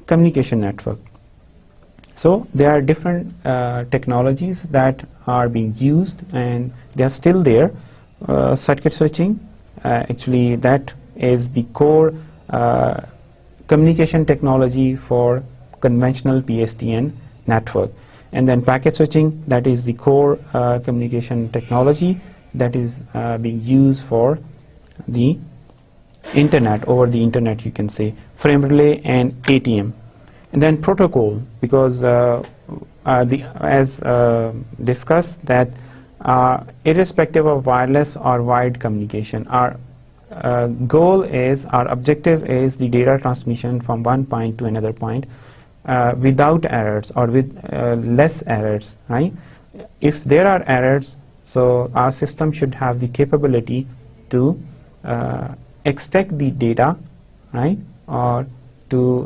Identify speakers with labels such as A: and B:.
A: communication network. So there are different technologies that are being used, and they are still there. Circuit switching, actually that is the core communication technology for conventional PSTN network. And then packet switching, that is the core communication technology that is being used for the internet, over the internet you can say, frame relay and ATM. And then protocol, because as discussed, that irrespective of wireless or wired communication, our goal is, our objective is the data transmission from one point to another point without errors or with less errors, right? If there are errors, so our system should have the capability to extract the data, right, or to